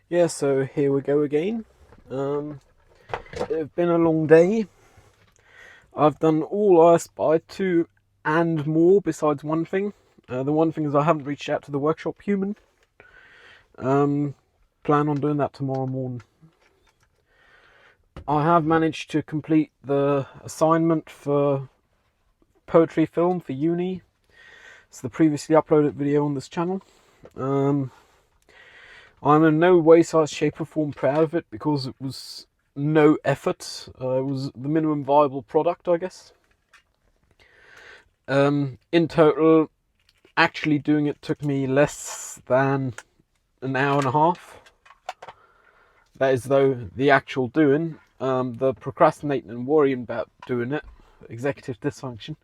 Yeah, so here we go again. It's been a long day. I've done all I aspired to and more besides one thing. The one thing is I haven't reached out to the workshop human. Plan on doing that tomorrow morning. I have managed to complete the assignment for poetry film for uni. It's the previously uploaded video on this channel. I'm in no way, size, shape or form proud of it because it was no effort. It was the minimum viable product, I guess. In total, actually doing it took me less than an hour and a half. That is though the actual doing. The procrastinating and worrying about doing it, executive dysfunction,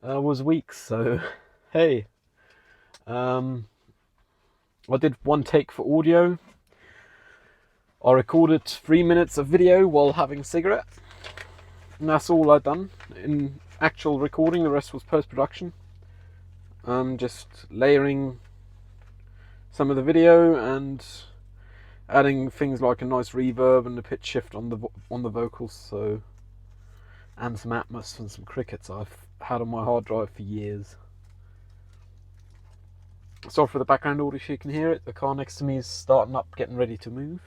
was weeks. So, hey, I did one take for audio. I recorded 3 minutes of video while having a cigarette. And that's all I'd done in actual recording. The rest was post-production. Just layering some of the video and adding things like a nice reverb and a pitch shift on the vocals, so, and some Atmos and some crickets I've had on my hard drive for years. Sorry for the background audio if you can hear it. The car next to me is starting up, getting ready to move.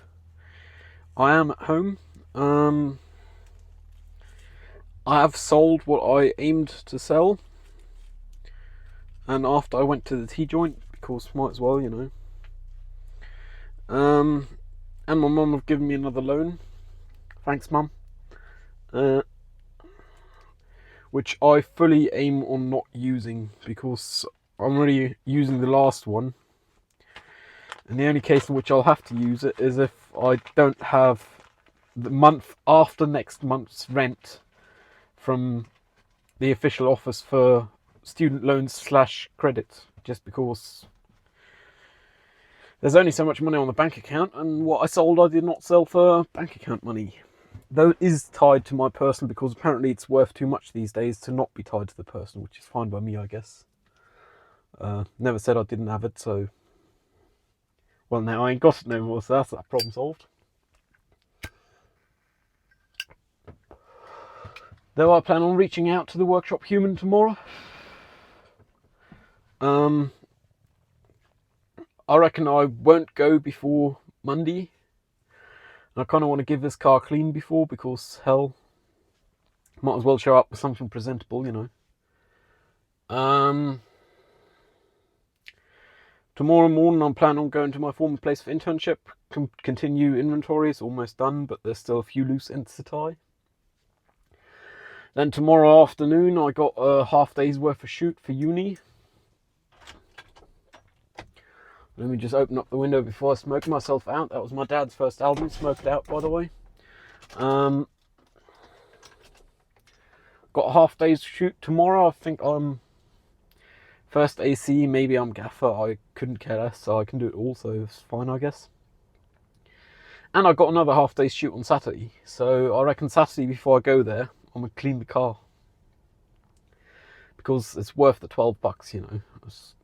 I am at home. I have sold what I aimed to sell, and after I went to the T-joint, because might as well, you know. And my mum have given me another loan. Thanks, Mum. Which I fully aim on not using because I'm already using the last one. And the only case in which I'll have to use it is if I don't have the month after next month's rent from the official office for student loans / credit, just because there's only so much money on the bank account, and what I sold I did not sell for bank account money. Though it is tied to my personal, because apparently it's worth too much these days to not be tied to the personal, which is fine by me, I guess. Never said I didn't have it, so... Well, now I ain't got it no more, so that's that problem solved. Though I plan on reaching out to the workshop human tomorrow. I reckon I won't go before Monday. I kind of want to give this car clean before, because hell, might as well show up with something presentable, you know. Tomorrow morning I'm planning on going to my former place for internship, continue inventory. It's almost done, but there's still a few loose ends to tie. Then tomorrow afternoon I got a half day's worth of shoot for uni. Let me just open up the window before I smoke myself out. That was my dad's first album, Smoked Out, by the way. Got a half day's shoot tomorrow. I think I'm first AC, maybe I'm gaffer. I couldn't care less, so I can do it all, so it's fine, I guess. And I got another half day's shoot on Saturday, so I reckon Saturday before I go there, I'm gonna clean the car, because it's worth the $12, you know. It's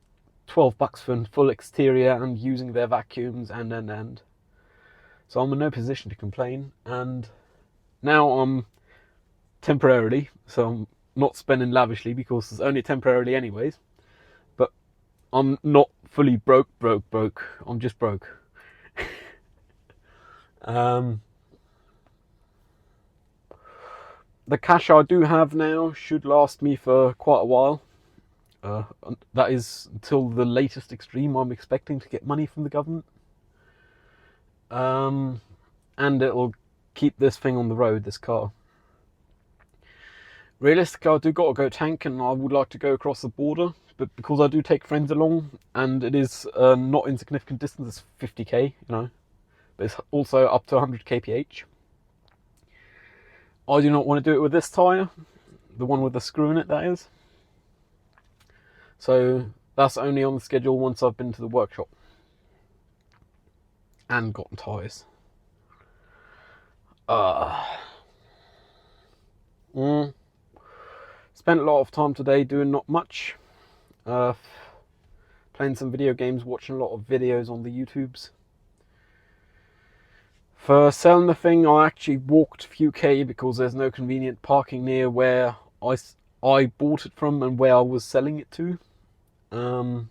$12 for full exterior and using their vacuums and. So I'm in no position to complain, and now I'm temporarily, so I'm not spending lavishly because it's only temporarily anyways, but I'm not fully broke. I'm just broke. The cash I do have now should last me for quite a while. That is until the latest extreme. I'm expecting to get money from the government. And it'll keep this thing on the road, this car. Realistically, I do got to go tank, and I would like to go across the border, but because I do take friends along, and it is a not insignificant distance, it's 50k, you know, but it's also up to 100 kph. I do not want to do it with this tyre, the one with the screw in it, that is. So that's only on the schedule once I've been to the workshop and gotten tyres. Spent a lot of time today doing not much. Playing some video games, watching a lot of videos on the YouTubes. For selling the thing, I actually walked a few K because there's no convenient parking near where I bought it from and where I was selling it to. And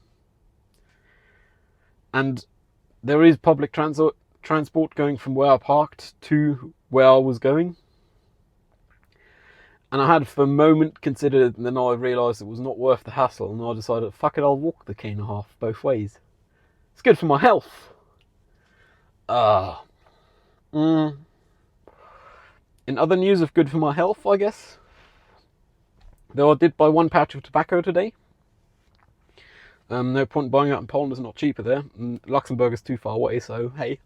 there is public transport going from where I parked to where I was going. And I had for a moment considered, and then I realised it was not worth the hassle, and I decided, fuck it, I'll walk the K1.5 both ways. It's good for my health. In other news of good for my health, I guess, though I did buy 1 pouch of tobacco today. No point buying out in Poland, it's not cheaper there. And Luxembourg is too far away, so hey.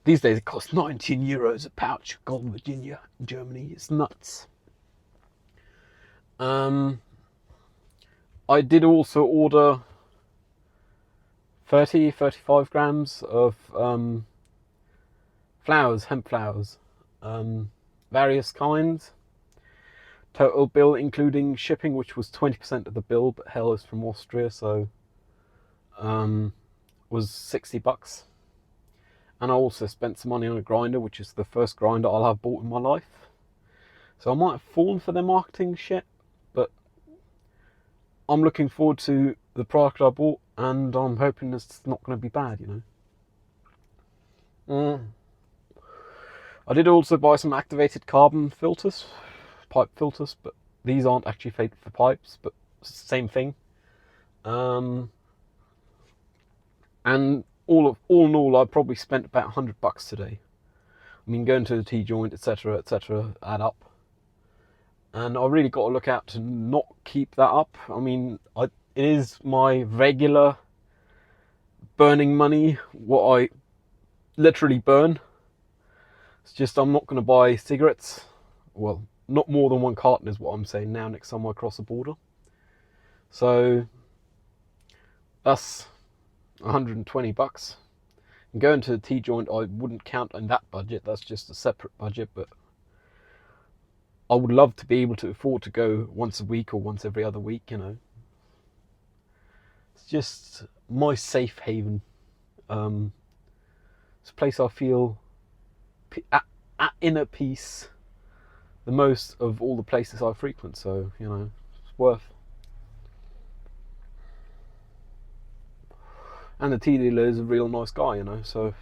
These days it costs 19 euros a pouch. Gold Virginia in Germany. It's nuts. I did also order 35 grams of flowers, hemp flowers. Various kinds. Total bill, including shipping, which was 20% of the bill, but hell, is from Austria, so was $60. And I also spent some money on a grinder, which is the first grinder I'll have bought in my life. So I might have fallen for their marketing shit, but I'm looking forward to the product I bought, and I'm hoping it's not going to be bad, you know. I did also buy some activated carbon filters, pipe filters, but these aren't actually fake for pipes, but same thing. And all in all, I probably spent about $100 today. I mean, going to the T-joint, etc., add up. And I really got to look out to not keep that up. I mean, it is my regular burning money, what I literally burn. It's just I'm not going to buy cigarettes. Well, not more than 1 carton is what I'm saying now, next time I cross the border. So that's $120. And going to the T-joint, I wouldn't count on that budget. That's just a separate budget, but I would love to be able to afford to go once a week or once every other week, you know. It's just my safe haven. It's a place I feel at inner peace the most of all the places I frequent, so, you know, it's worth. And the tea dealer is a real nice guy, you know, so.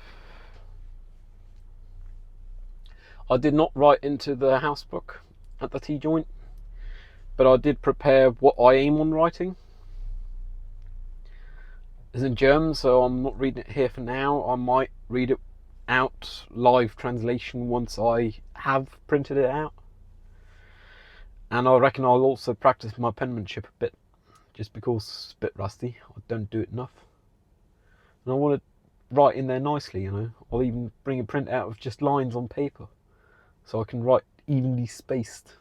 I did not write into the house book at the tea joint, but I did prepare what I aim on writing. It's in German, so I'm not reading it here for now. I might read it out live translation once I have printed it out. And I reckon I'll also practice my penmanship a bit, just because it's a bit rusty. I don't do it enough. And I want to write in there nicely, you know. I'll even bring a print out of just lines on paper, so I can write evenly spaced.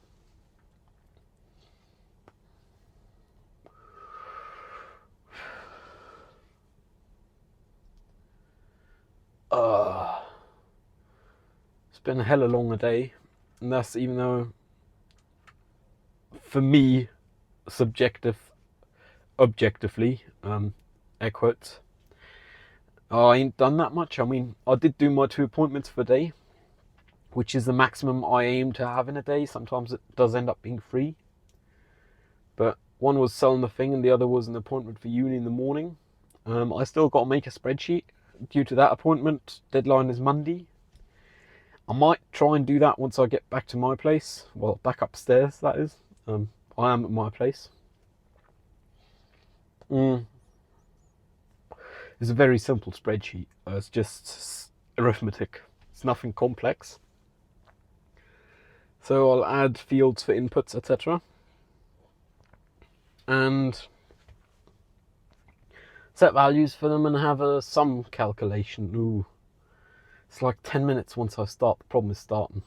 It's been a hella long day, and that's even though, for me, objectively, air quotes, I ain't done that much. I mean, I did do my 2 appointments for a day, which is the maximum I aim to have in a day. Sometimes it does end up being 3. But one was selling the thing and the other was an appointment for uni in the morning. I still got to make a spreadsheet due to that appointment. Deadline is Monday. I might try and do that once I get back to my place. Well, back upstairs, that is. I am at my place. It's a very simple spreadsheet. It's just arithmetic. It's nothing complex. So I'll add fields for inputs, etc. And set values for them and have a sum calculation. Ooh. It's like 10 minutes once I start. The problem is starting.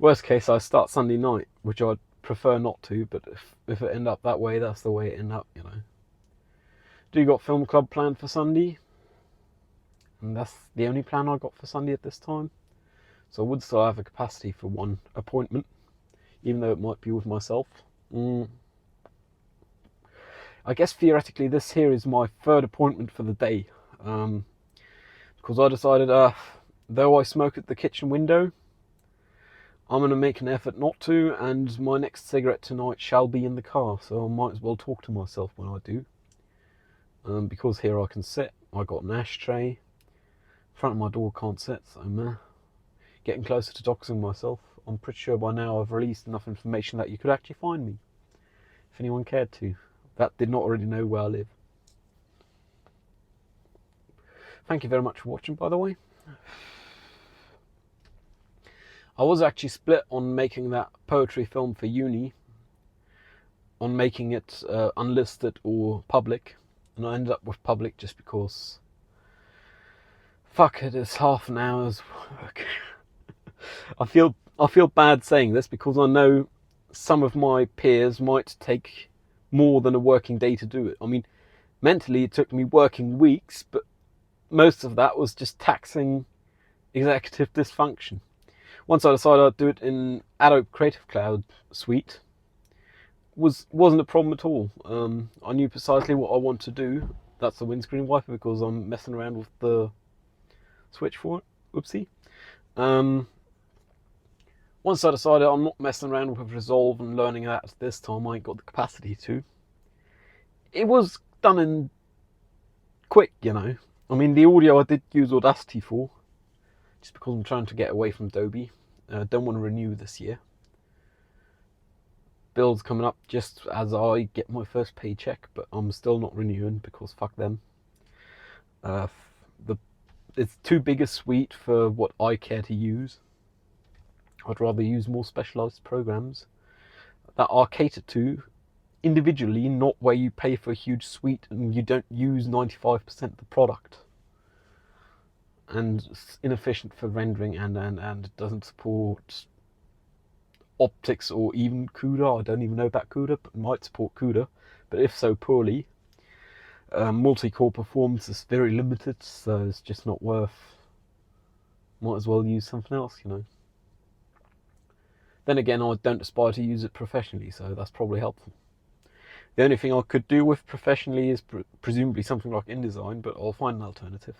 Worst case, I start Sunday night, which I'd prefer not to, but if it end up that way, that's the way it end up, you know. Do you got film club planned for Sunday? And that's the only plan I got for Sunday at this time. So I would still have a capacity for 1 appointment, even though it might be with myself. I guess theoretically this here is my 3rd appointment for the day. because I decided, though I smoke at the kitchen window, I'm going to make an effort not to, and my next cigarette tonight shall be in the car, so I might as well talk to myself when I do. Because here I can sit, I got an ashtray, in front of my door can't sit, so I'm getting closer to doxing myself. I'm pretty sure by now I've released enough information that you could actually find me, if anyone cared to. That did not already know where I live. Thank you very much for watching, by the way. I was actually split on making that poetry film for uni, on making it unlisted or public, and I ended up with public just because, fuck it, it's half an hour's work. I feel bad saying this because I know some of my peers might take more than a working day to do it. I mean, mentally it took me working weeks, but most of that was just taxing executive dysfunction. Once I decided I'd do it in Adobe Creative Cloud suite, wasn't a problem at all. I knew precisely what I want to do. That's the windscreen wiper, because I'm messing around with the switch for it. Oopsie. Once I decided I'm not messing around with Resolve and learning that this time, I ain't got the capacity to. It was done in quick, you know. I mean, the audio I did use Audacity for, just because I'm trying to get away from Adobe. Don't want to renew this year. Bill's coming up just as I get my first paycheck, but I'm still not renewing because fuck them. It's too big a suite for what I care to use. I'd rather use more specialised programs that are catered to individually, not where you pay for a huge suite and you don't use 95% of the product. And it's inefficient for rendering, and it doesn't support optics or even CUDA. I don't even know about CUDA, but it might support CUDA, but if so, poorly. Multi-core performance is very limited, so it's just not worth. Might as well use something else, you know. Then again, I don't aspire to use it professionally, so that's probably helpful. The only thing I could do with professionally is presumably something like InDesign, but I'll find an alternative.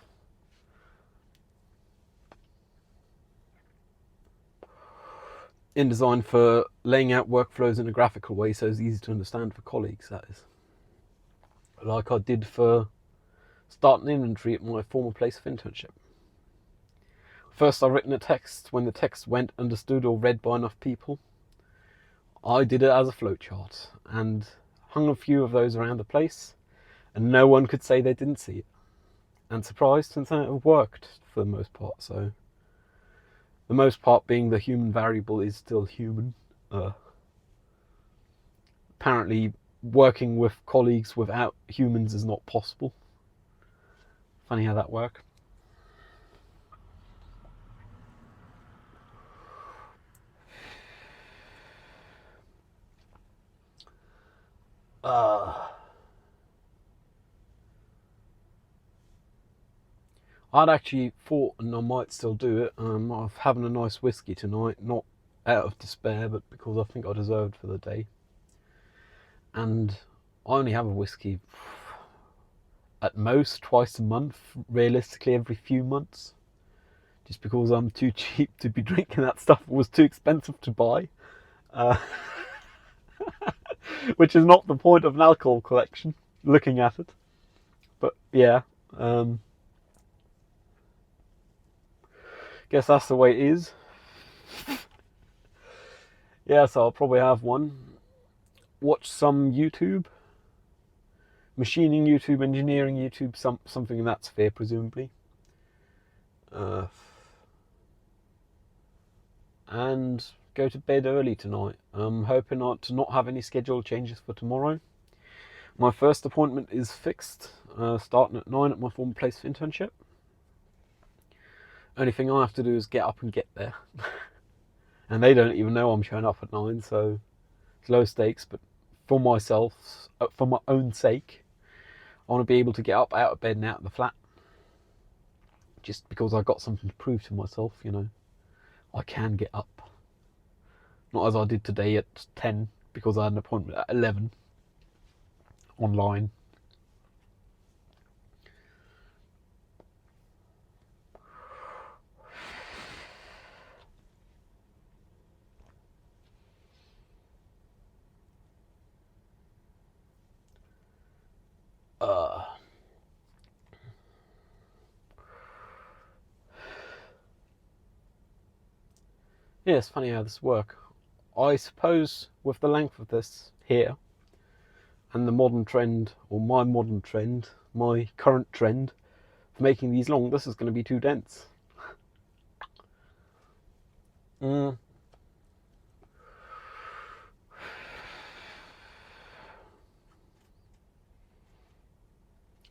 InDesign for laying out workflows in a graphical way so it's easy to understand for colleagues, that is. Like I did for starting inventory at my former place of internship. First I've written a text. When the text went understood or read by enough people, I did it as a flowchart and hung a few of those around the place, and no one could say they didn't see it. And surprised, since then it worked for the most part, so the most part being the human variable is still human. Apparently working with colleagues without humans is not possible. Funny how that works. I'd actually thought, and I might still do it, of having a nice whiskey tonight, not out of despair, but because I think I deserved for the day. And I only have a whiskey at most twice a month, realistically every few months, just because I'm too cheap to be drinking that stuff. It was too expensive to buy, which is not the point of an alcohol collection, looking at it. But yeah, guess that's the way it is. Yeah, so I'll probably have one. Watch some YouTube. Machining YouTube, engineering YouTube, something in that sphere, presumably. And go to bed early tonight. I'm hoping to not have any schedule changes for tomorrow. My first appointment is fixed, starting at 9 at my former place of internship. Only thing I have to do is get up and get there. And they don't even know I'm showing up at 9, so it's low stakes, but for myself, for my own sake, I want to be able to get up out of bed and out of the flat. Just because I've got something to prove to myself, you know. I can get up. Not as I did today at 10, because I had an appointment at 11 online. Yeah, it's funny how this works. I suppose with the length of this here and the modern trend, or my modern trend, my current trend for making these long, this is going to be too dense.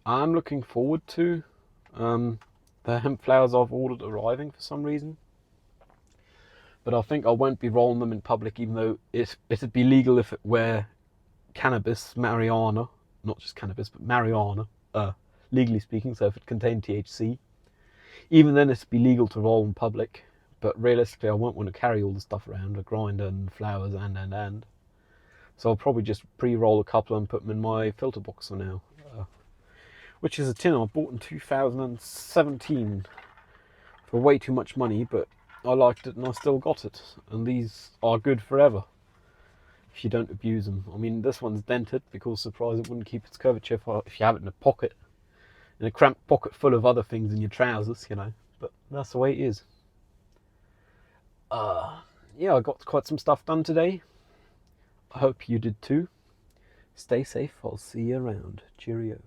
I'm looking forward to the hemp flowers I've ordered arriving for some reason. But I think I won't be rolling them in public, even though it'd be legal if it were cannabis, marijuana, not just cannabis, but marijuana, legally speaking, so if it contained THC. Even then it'd be legal to roll in public, but realistically I won't want to carry all the stuff around, a grinder and flowers and. So I'll probably just pre-roll a couple and put them in my filter box for now. Which is a tin I bought in 2017 for way too much money, but I liked it and I still got it. And these are good forever if you don't abuse them. I mean, this one's dented because, surprise, it wouldn't keep its curvature if you have it in a pocket, in a cramped pocket full of other things in your trousers, you know. But that's the way it is. Yeah, I got quite some stuff done today. I hope you did too. Stay safe. I'll see you around. Cheerio.